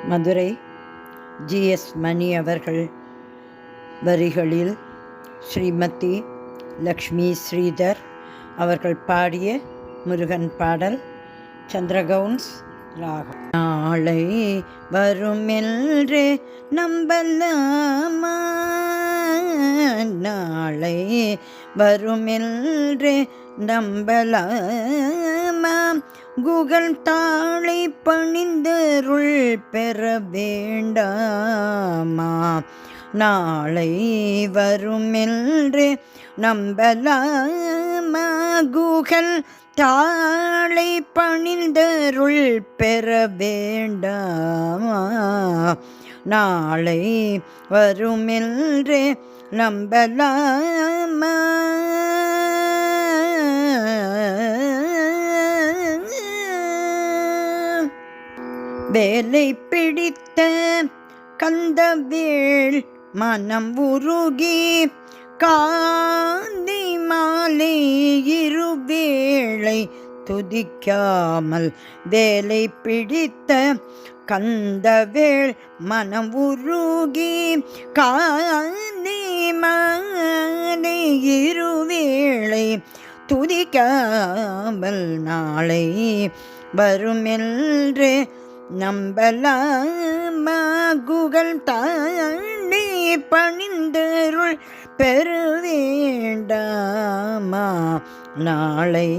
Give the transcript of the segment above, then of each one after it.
Madurai G S. மணி அவர்கள் வரிகளில் ஸ்ரீமதி லக்ஷ்மி ஸ்ரீதர் அவர்கள் பாடிய முருகன் பாடல் சந்திரகவுன்ஸ் ராகம். நாளை வருமென்றே நம்பலாமா, நாளை வருமென்றே நம்பலாமா, குகல் தாளை பணிந்தருள் பெற வேண்டாமா, நாளை வருமென்றே நம்பலாமா, குகல் தாளை பணிந்தருள் பெற வேண்டாமா, நாளை வருமென்றே நம்பலாமா. வேலை பிடித்த கந்தவேள் மனம் உருகி காந்தி மாலை இருவேளை துதிக்காமல், வேலை பிடித்த கந்தவேள் மனம் உருகி காந்தி மாலை இருவேளை துதிக்காமல், நாளை வருமென்றே நம்பலாமா, குகல் தாண்டி பணிந்தருள் பெறுவேண்டாமா, நாளை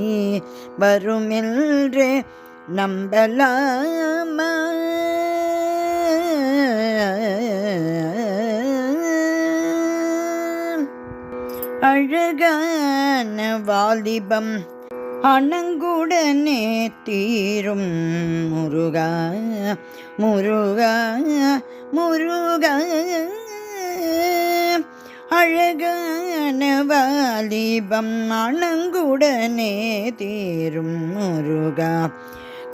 வருமென்றே நம்பலாமா. அழகான வாலிபம் அணங்குடனே தீரும், முருகா முருகா முருகா, அழகான வாலிபம் அணங்குடனே தீரும், முருகா,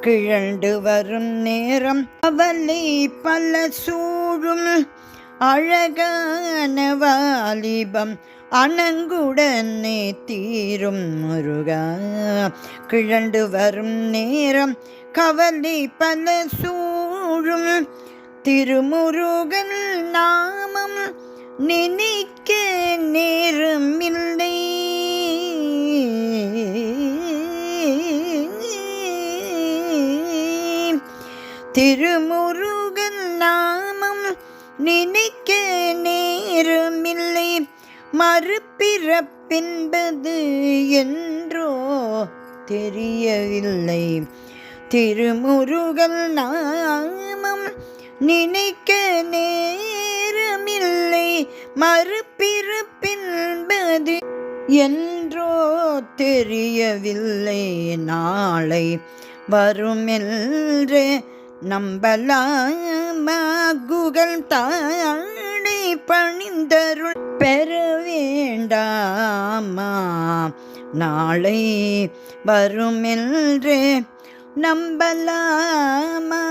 கிழண்டு வரும் நேரம் அவளை பல சூழும், அழகான வாலிபம் அணங்குடனே தீரும், முருகா, கிழண்டு வரும் நேரம் கவலை பல சூழும், திருமுருகன் நாமம் நினைக்க நேரமில்லை, திருமுருகன் நாமம் நினைக்க நேரமில்லை, மறுபிறப்பென்பது என்றோ தெரியவில்லை, திருமுருகன் நாமம் நினைக்க நேரமில்லை, மறுபிறப்பென்பது என்றோ தெரியவில்லை, நாளை வருமென்றே நம்பலாமா, குகல் தாளை பணிந்தருள் பெற வேண்டாமா, நாளை வருமென்றே நம்பலாமா.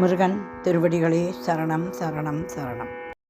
முருகன் திருவடிகளே சரணம் சரணம் சரணம்.